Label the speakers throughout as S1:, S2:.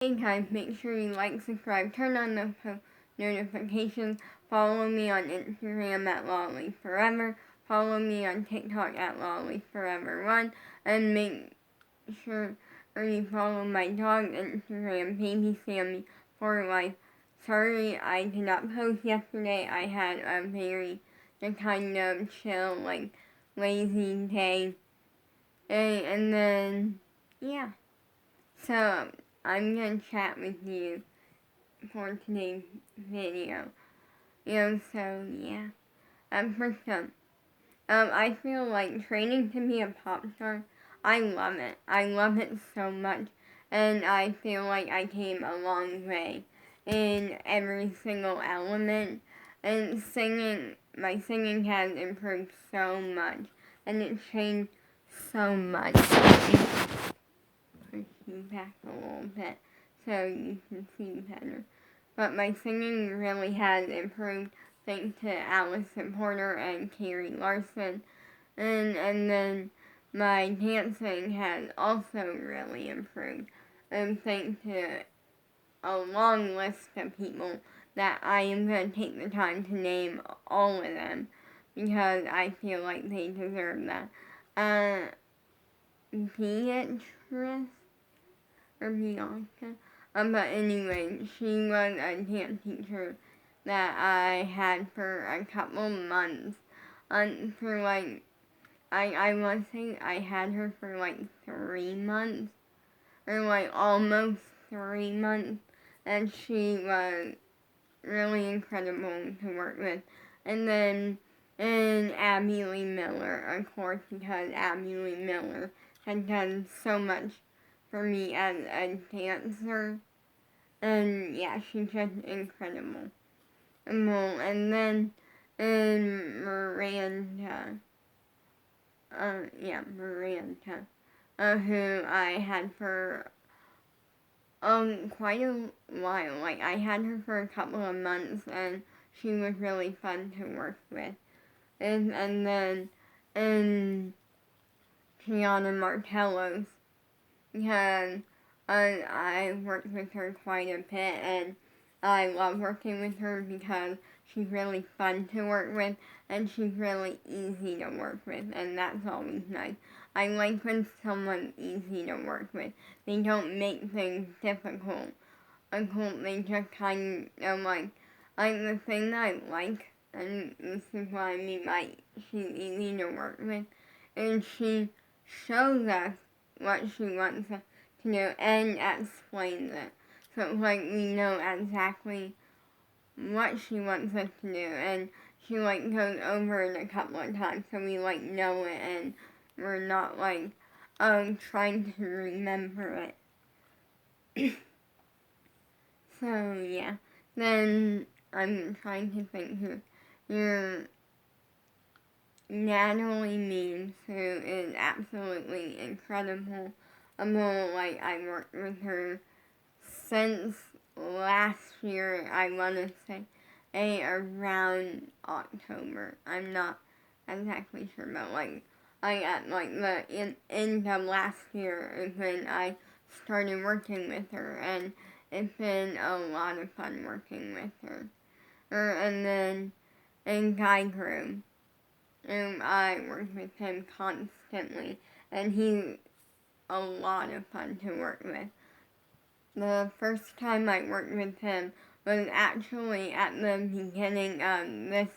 S1: Hey guys, make sure you like, subscribe, turn on the notifications, follow me on Instagram at LollyForever, follow me on TikTok at LollyForever1, and make sure you follow my dog Instagram, Baby Sammy for life. Sorry I did not post yesterday. I had a very kind of chill, lazy day. And then, yeah. So, I'm gonna chat with you for today's video. So yeah. First up, I feel like training to be a pop star, I love it. I love it so much, and I feel like I came a long way in every single element. And my singing has improved so much, and it's changed so much. Push you back a little bit so you can see better. But my singing really has improved thanks to Allison Porter and Carrie Larson. And then my dancing has also really improved. And thanks to a long list of people that I am going to take the time to name all of them because I feel like they deserve that. Beatrice or Bianca. But anyway, she was a dance teacher that I had for a couple months. For I want to say I had her for 3 months, or almost 3 months, and she was really incredible to work with. And then, and Abby Lee Miller, of course, because Abby Lee Miller has done so much for me as a dancer. And yeah, she's just incredible. And then Miranda, Miranda, who I had for quite a while. Like I had her for a couple of months, and she was really fun to work with. And then Gianna Martellos, because I worked with her quite a bit, and I love working with her because she's really fun to work with, and she's really easy to work with, and that's always nice. I like when someone's easy to work with. They don't make things difficult. They just kind of like the thing that I like, and this is what I mean by she's easy to work with, and she shows us what she wants us to do and explains it. So it's like we know exactly what she wants us to do, and she goes over it a couple of times so we know it, and we're not trying to remember it. So yeah. Then I'm trying to think who your Natalie Means, who is absolutely incredible. I worked with her since last year, I want to say, around October. I'm not exactly sure, but at the end of last year is when I started working with her, and it's been a lot of fun working with her. And then in Guy Groom, I work with him constantly, and he's a lot of fun to work with. The first time I worked with him was actually at the beginning of this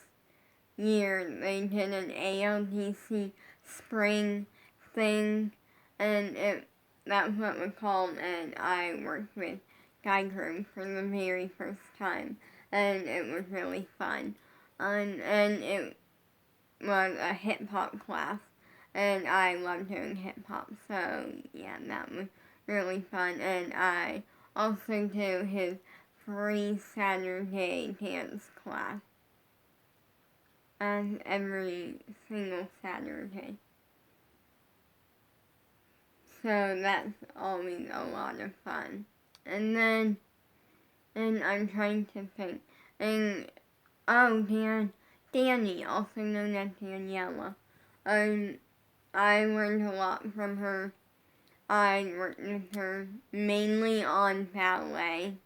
S1: year. They did an ALDC spring thing, and that's what it was called, and I worked with Guy Groom for the very first time, and it was really fun. And it was a hip hop class, and I love doing hip hop, so yeah, that was really fun. And I also do his free Saturday dance class and every single Saturday. So that's always a lot of fun. And then, and I'm trying to think, and Danny, also known as Daniela. I learned a lot from her. I worked with her mainly on ballet.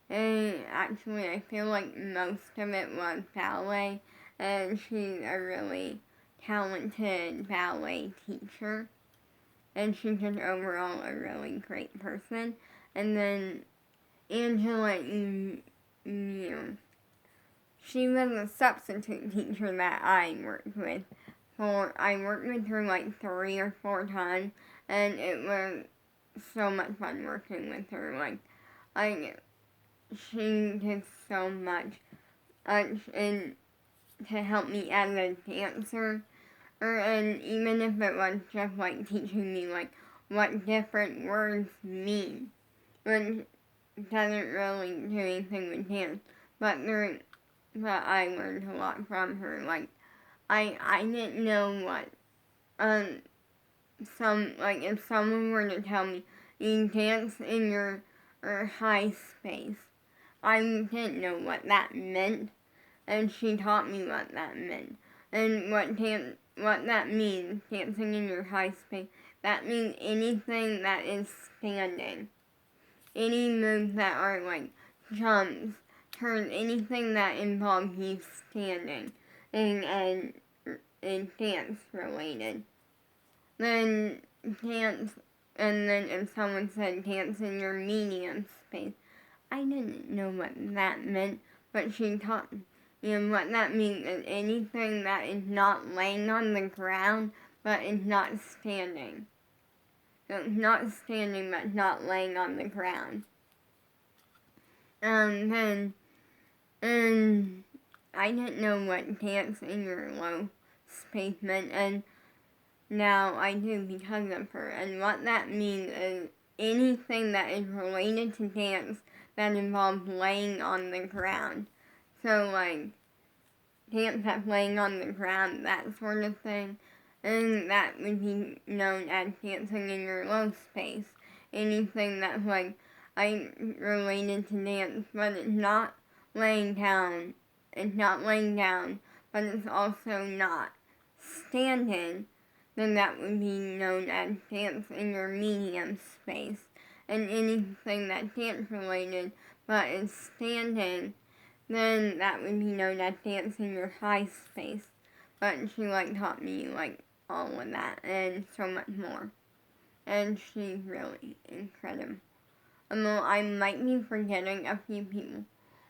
S1: And actually, I feel like most of it was ballet, and she's a really talented ballet teacher, and she's just overall a really great person. And then Angela, she was a substitute teacher that I worked with. I worked with her like 3 or 4 times, and it was so much fun working with her. She did so much, and to help me as a dancer, and even if it was just like teaching me like what different words mean, which doesn't really do anything with dance, but I learned a lot from her. Like I didn't know what if someone were to tell me you dance in your high space, I didn't know what that meant, and she taught me what that meant. And what that means, dancing in your high space, that means anything that is standing. Any moves that are like jumps, turns, anything that involves you standing and dance related. Then dance, and then if someone said dance in your medium space, I didn't know what that meant, but she taught me. And what that means is anything that is not laying on the ground, but is not standing. So it's not standing, but not laying on the ground. And I didn't know what dance in your low space meant, and now I do because of her. And what that means is anything that is related to dance that involves laying on the ground. So like dance that's laying on the ground, that sort of thing. And that would be known as dancing in your low space. Anything that's like related to dance, but it's not laying down. It's not laying down, but it's also not standing. Then that would be known as dance in your medium space. And anything that's dance related but is standing, then that would be known as dance in your high space. But she taught me all of that and so much more. And she's really incredible. I might be forgetting a few people.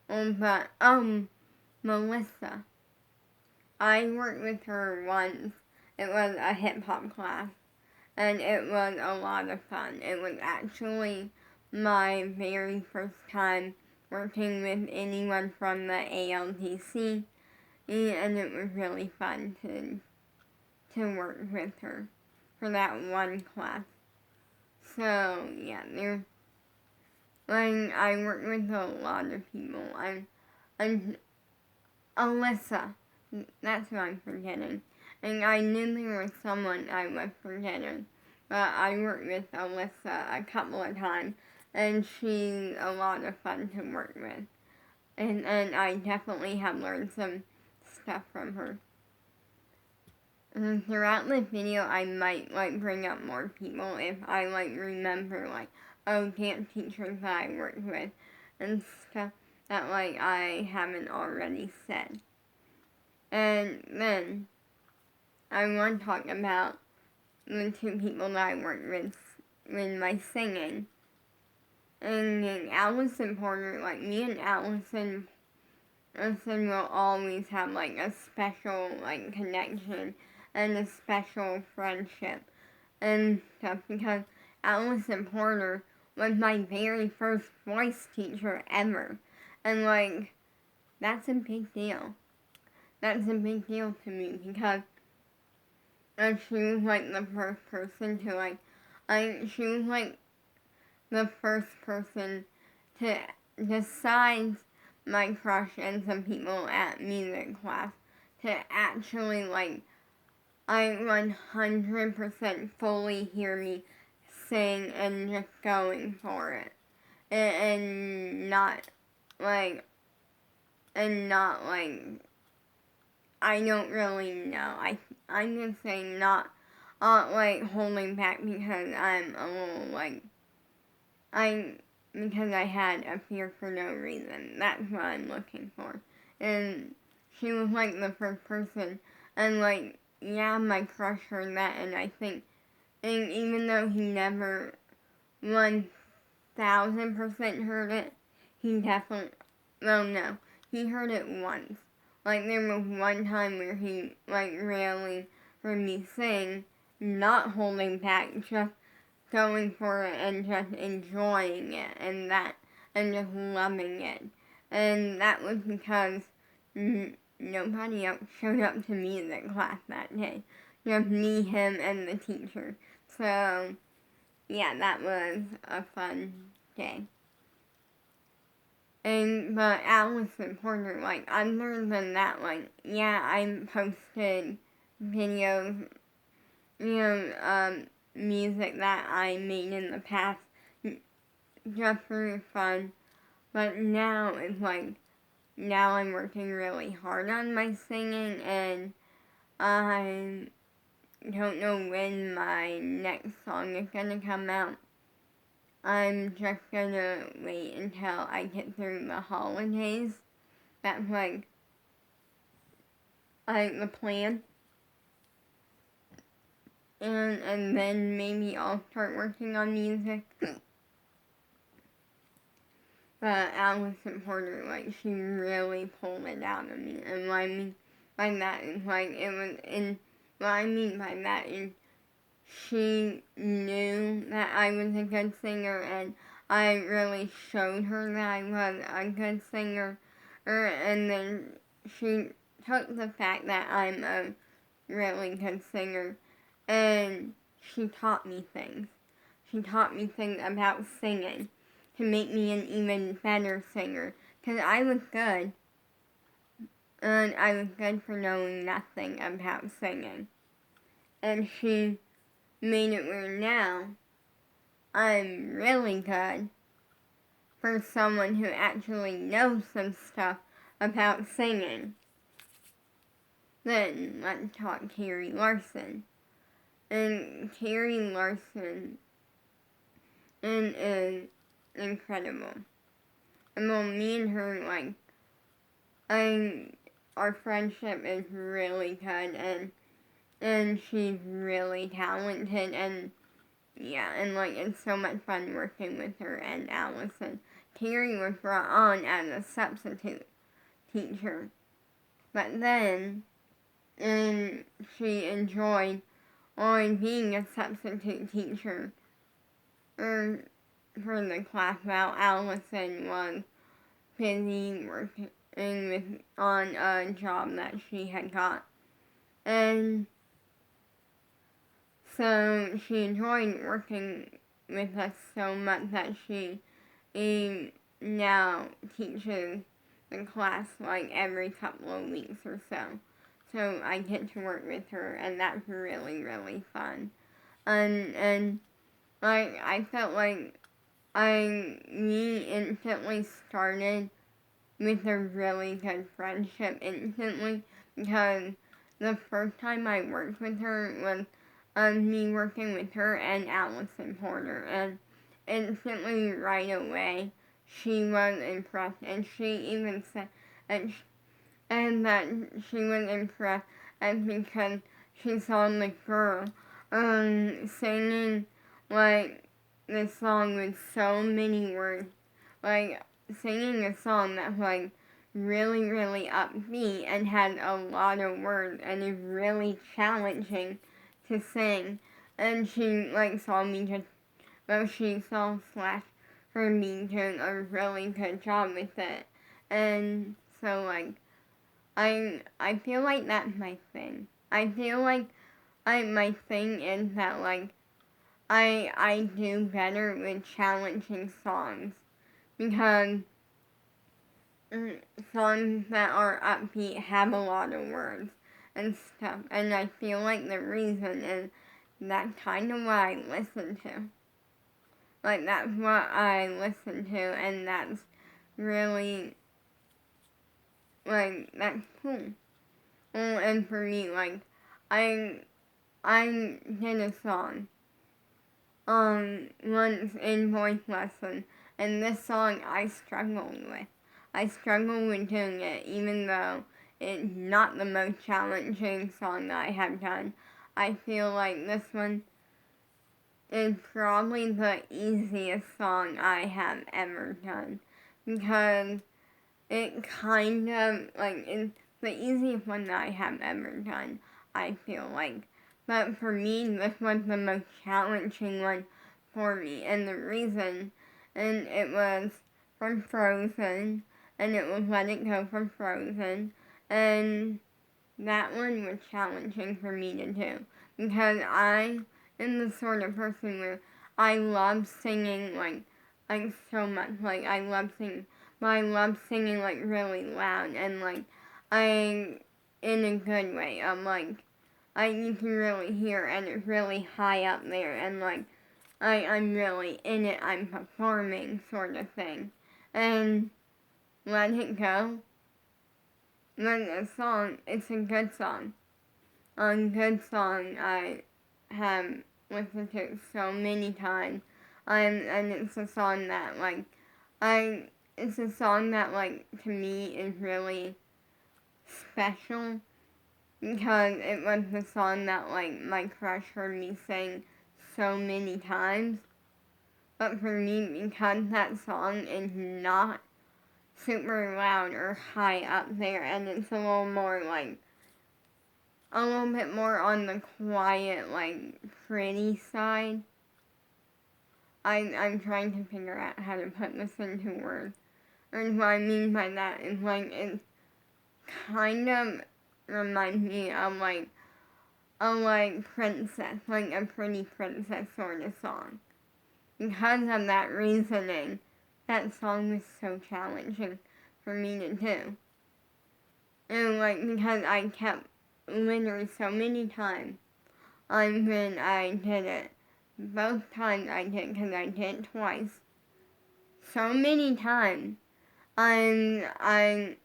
S1: But Melissa. I worked with her once. It was a hip hop class, and it was a lot of fun. It was actually my very first time working with anyone from the ALDC, and it was really fun to work with her for that one class. So yeah, I worked with a lot of people. I'm Alyssa. That's who I'm forgetting. And I knew there was someone I was forgetting. But I worked with Alyssa a couple of times, and she's a lot of fun to work with. And I definitely have learned some stuff from her. And throughout the video, I might bring up more people if I remember dance teachers that I worked with and stuff that I haven't already said. And then I want to talk about the 2 people that I worked with my singing. And then Allison Porter, me and Allison will always have a special connection and a special friendship and stuff, because Allison Porter was my very first voice teacher ever. And that's a big deal. That's a big deal to me, because she was the first person to she was the first person to, besides my crush and some people at music class, to actually I 100% fully hear me sing and just going for it. And not I don't really know. I'm gonna say not like holding back because I'm a little like because I had a fear for no reason. That's what I'm looking for. And she was like the first person, and like yeah, my crush heard that, and I think, and even though he never 1,000% heard it, he definitely, well no, he heard it once. Like there was one time where he like really heard me sing, not holding back, just going for it and just enjoying it and just loving it. And that was because nobody else showed up to music class that day. Just me, him, and the teacher. So, yeah, that was a fun day. But Allison Porter, like, other than that, like, yeah, I posted videos, music that I made in the past just for fun. But now it's like, now I'm working really hard on my singing, and I don't know when my next song is gonna come out. I'm just gonna wait until I get through the holidays. That's like the plan. And then maybe I'll start working on music. But Allison Porter, like, she really pulled it out of me. And what I mean by that is, like, what I mean by that is she knew that I was a good singer, and I really showed her that I was a good singer. And then she took the fact that I'm a really good singer, and she taught me things. She taught me things about singing to make me an even better singer. Because I was good, and I was good for knowing nothing about singing. And she made it where now I'm really good for someone who actually knows some stuff about singing. Then let's talk Carrie Larson. And Carrie Larson is incredible. And well, me and her, like, our friendship is really good, and she's really talented, and yeah, and like, it's so much fun working with her and Allison. Carrie was brought on as a substitute teacher, but then, and she enjoyed only being a substitute teacher for the class while Allison was busy working on a job that she had got. And so she enjoyed working with us so much that she now teaches the class like every couple of weeks or so. So I get to work with her, and that's really, really fun. And like, I felt like we instantly started with a really good friendship instantly, because the first time I worked with her was me working with her and Allison Porter, and instantly right away she was impressed, and she even said that she was impressed and because she saw the girl singing like the song with so many words, like singing a song that's like really, really upbeat and had a lot of words and is really challenging to sing. And she like saw me just, well, she saw slash her me doing a really good job with it. And so like I feel like that's my thing. I feel like my thing is that like I do better with challenging songs, because songs that are upbeat have a lot of words and stuff, and I feel like the reason is that's kind of what I listen to. Like, that's what I listen to, and that's really, like, that's cool. Well, and for me, like, I I did a song once in voice lesson, and this song I struggled with. I struggled with doing it, even though it's not the most challenging song that I have done. I feel like this one is probably the easiest song I have ever done, because it kind of, like, it's the easiest one that I have ever done, I feel like. But for me, this was the most challenging one for me. And the reason, and it was from Frozen, and it was Let It Go from Frozen. And that one was challenging for me to do. Because I am the sort of person where I love singing, like so much. Like, I love singing. But I love singing, like, really loud. And, like, I, in a good way. You can really hear, and it's really high up there, and like, I'm really in it, I'm performing, sort of thing. And Let It Go, the song, it's a good song. A good song I have listened to so many times. And it's a song that, like, it's a song that, like, to me is really special, because it was the song that, like, my crush heard me sing so many times. But for me, because that song is not super loud or high up there, and it's a little more, like, a little bit more on the quiet, like, pretty side. I'm trying to figure out how to put this into words. And what I mean by that is, like, it kind of reminds me of, like, a princess, like a pretty princess sort of song. Because of that reasoning, that song was so challenging for me to do. And, like, because I kept literally so many times when I did it, both times I did, because I did it twice, so many times, I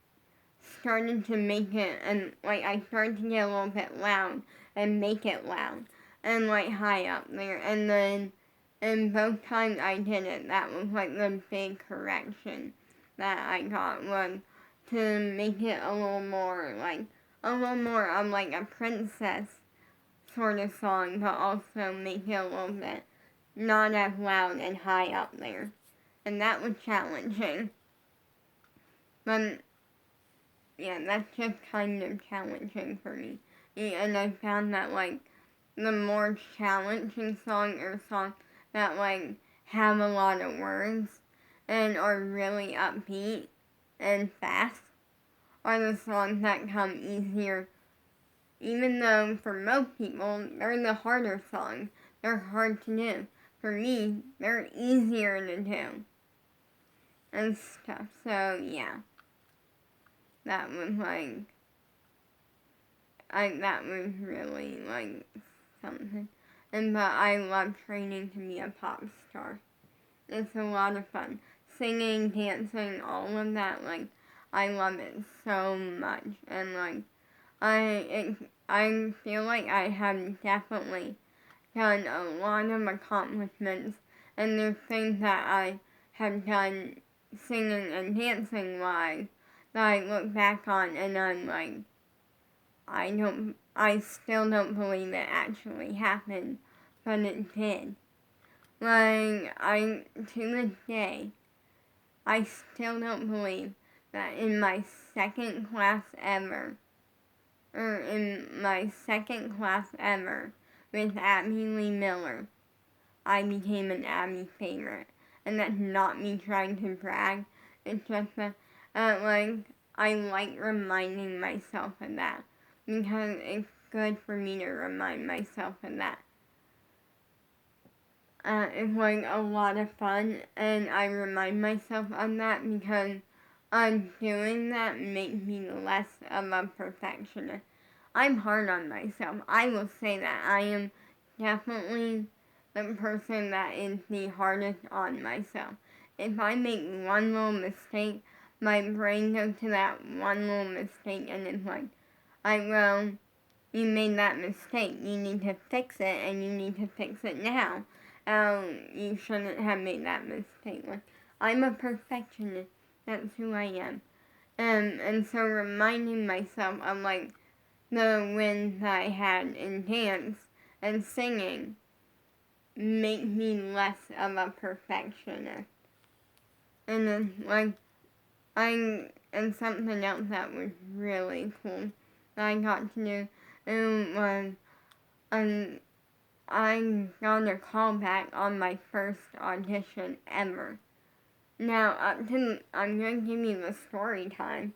S1: started to make it, and, like, I started to get a little bit loud, and make it loud, and, like, high up there, and then, and both times I did it, that was, like, the big correction that I got, was to make it a little more of, like, a princess sort of song, but also make it a little bit not as loud and high up there, and that was challenging. But yeah, that's just kind of challenging for me. Yeah, and I found that, like, the more challenging song, or songs that, like, have a lot of words and are really upbeat and fast, are the songs that come easier, even though for most people they're the harder songs. They're hard to do. For me, they're easier to do and stuff. So yeah, that was like, that was really, like, something. But I love training to be a pop star. It's a lot of fun. Singing, dancing, all of that, like, I love it so much. And, like, I feel like I have definitely done a lot of accomplishments, and there's things that I have done singing and dancing wise that I look back on, and I'm like, I still don't believe it actually happened, but it did. Like, to this day, I still don't believe that in my second class ever, with Abby Lee Miller, I became an Abby favorite. And that's not me trying to brag. It's just that, like, I like reminding myself of that, because it's good for me to remind myself of that. It's, like, a lot of fun, and I remind myself of that because doing that makes me less of a perfectionist. I'm hard on myself. I will say that. I am definitely the person that is the hardest on myself. If I make one little mistake, my brain goes to that one little mistake, and it's like, well, you made that mistake. You need to fix it, and you need to fix it now. You shouldn't have made that mistake. Like, I'm a perfectionist. That's who I am. And so reminding myself of, like, the wins I had in dance and singing make me less of a perfectionist. And then, like, and something else that was really cool that I got to do, it was, I got a callback on my first audition ever. Now, I'm going to give you the story time.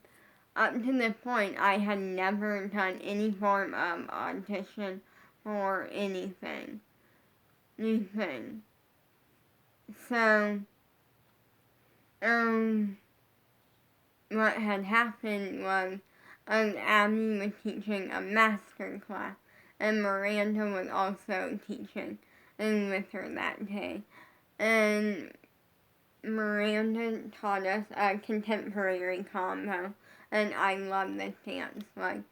S1: Up to this point, I had never done any form of audition for anything. So, what had happened was, Abby was teaching a master class, and Miranda was also teaching and with her that day. And Miranda taught us a contemporary combo, and I love this dance. Like,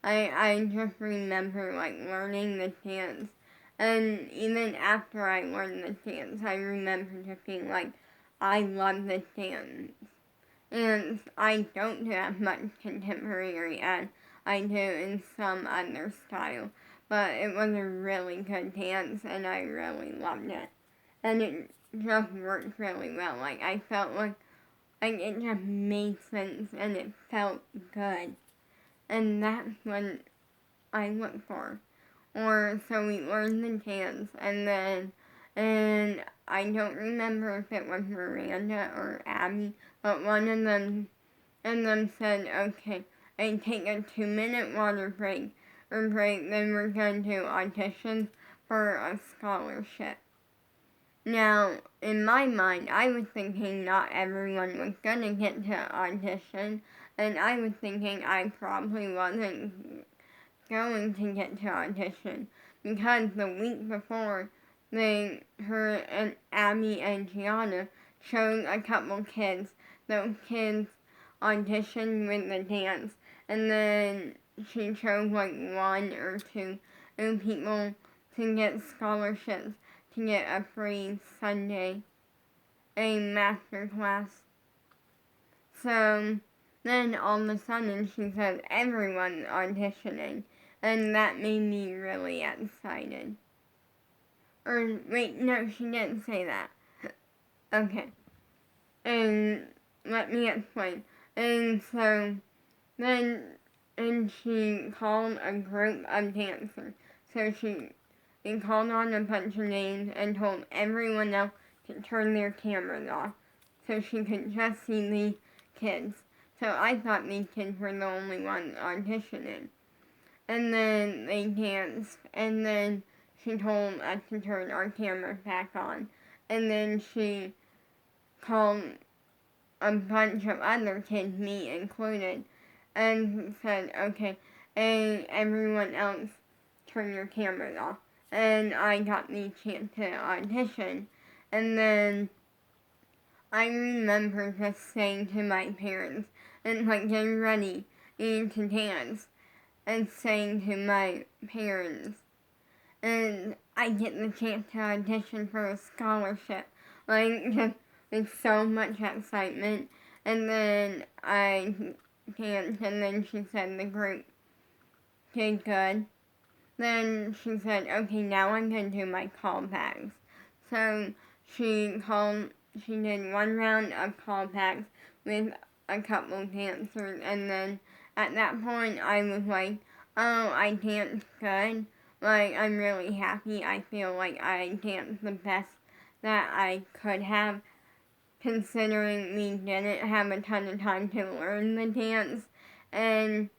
S1: I just remember, like, learning the dance, and even after I learned the dance, I remember just being like, I love this dance. And I don't do as much contemporary as I do in some other style, but it was a really good dance, and I really loved it. And it just worked really well. Like, I felt like it just made sense, and it felt good. And that's what I look for. Or, so we learned the dance, and I don't remember if it was Miranda or Abby, but one of them said, okay, I take a 2-minute water break, then we're going to audition for a scholarship. Now, in my mind, I was thinking not everyone was going to get to audition, and I was thinking I probably wasn't going to get to audition, because the week before, her and Abby and Gianna showed a couple kids. Those kids auditioned with the dance, and then she chose like 1 or 2 new people to get scholarships to get a free Sunday, a master class. So then all of a sudden she said everyone auditioning, and that made me really excited. Or wait, no, she didn't say that. Okay. And let me explain. And so then, and she called a group of dancers. So she called on a bunch of names and told everyone else to turn their cameras off so she could just see the kids. So I thought these kids were the only ones auditioning. And then they danced, and then she told us to turn our cameras back on. And then she called a bunch of other kids, me included, and said, okay, and everyone else turn your cameras off. And I got the chance to audition. And then I remember just saying to my parents, and like getting ready to dance, and saying to my parents, and I get the chance to audition for a scholarship. Like, just with so much excitement. And then I danced, and then she said the group did good. Then she said, okay, now I'm going to do my callbacks. So she did 1 round of callbacks with a couple dancers, and then at that point I was like, oh, I danced good. Like, I'm really happy. I feel like I danced the best that I could have, considering we didn't have a ton of time to learn the dance, and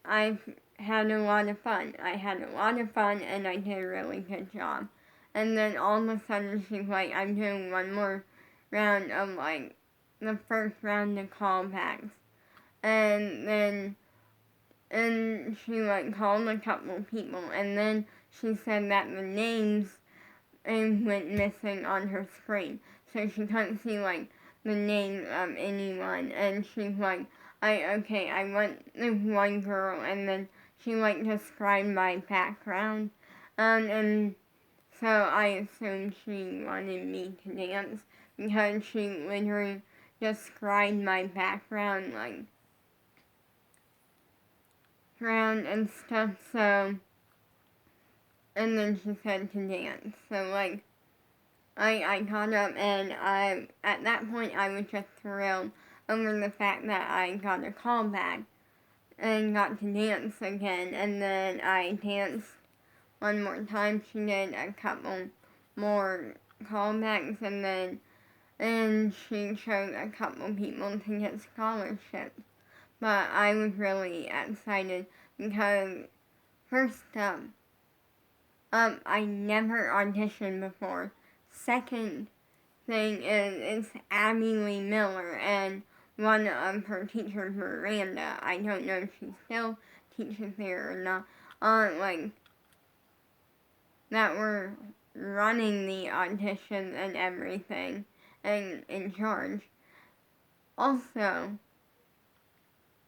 S1: I had a lot of fun. And I did a really good job. And then all of a sudden she's like, I'm doing one more round of like the first round of callbacks. And she like called a couple people, and then she said that the names went missing on her screen. So she couldn't see like the name of anyone, and she's like, I want this one girl, and then she like described my background, and so I assumed she wanted me to dance because she literally described my background, like, ground and stuff, so, and then she said to dance, so, like, I got up and at that point I was just thrilled over the fact that I got a call back and got to dance again, and then I danced one more time. She did a couple more callbacks, and she chose a couple people to get scholarships. But I was really excited because, first up, I never auditioned before. Second thing is, it's Abby Lee Miller, and one of her teachers, Miranda, I don't know if she still teaches there or not, like, that were running the auditions and everything, and in charge. Also,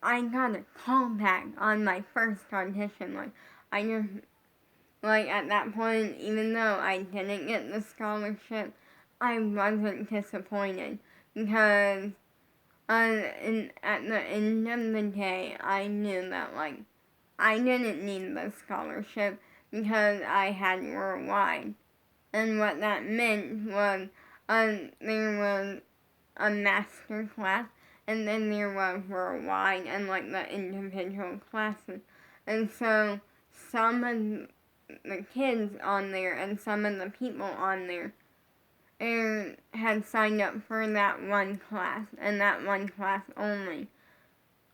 S1: I got a call back on my first audition. Like, I just, like, at that point, even though I didn't get the scholarship, I wasn't disappointed because at the end of the day, I knew that, like, I didn't need the scholarship because I had Worldwide. And what that meant was there was a master class, and then there was Worldwide and, like, the individual classes. And so some of the kids on there and some of the people on there had signed up for that one class, and that one class only.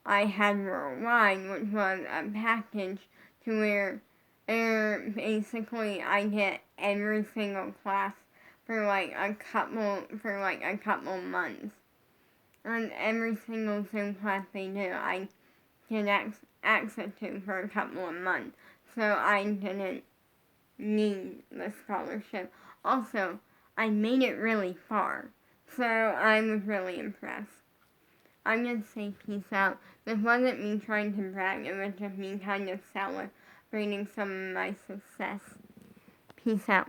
S1: I had Worldwide, which was a package to where basically I get every single class for like a couple months. And every single Zoom class they do, I get access to for a couple of months. So I didn't need the scholarship. Also, I made it really far. So I was really impressed. I'm going to say peace out. This wasn't me trying to brag, it was just me kind of celebrating some of my success. Peace out.